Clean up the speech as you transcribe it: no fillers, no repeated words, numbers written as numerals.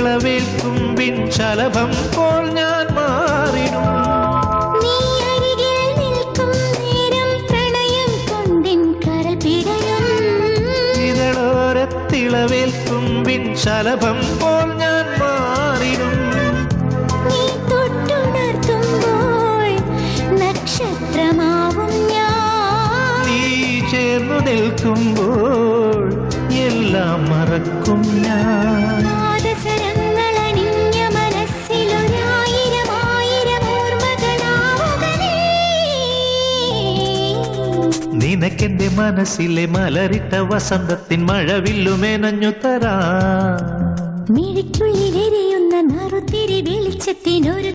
തിളവേൽക്കും പിൻശലഭം പോൽ ഞാൻ മാറിടും. നീ അരികിൽ നിൽക്കും നേരം പ്രണയം കൊണ്ടിൻ കരൾ പിടയും. തിളവേൽക്കും പിൻശലഭം പോൽ ഞാൻ മാറിടും. നീ തൊട്ടുണർത്തുമ്പോൾ നക്ഷത്രമാവും ഞാൻ. നീ ചേർന്നു നിൽക്കുമ്പോൾ എല്ലാം മറക്കും ഞാൻ. നാദസരങ്ങളണിഞ്ഞ മനസ്സിലൊരായിരം ആയിരം ഓർമ്മകളാവുകനേ. നിനക്കെന്റെ മനസ്സിലെ മലരിട്ട വസന്തത്തിൻ മഴവില്ലുമേനഞ്ഞു തരാ. മിഴിക്കുള്ളിലെരിയുന്ന നറുത്തിരി വെളിച്ചത്തിനൊരു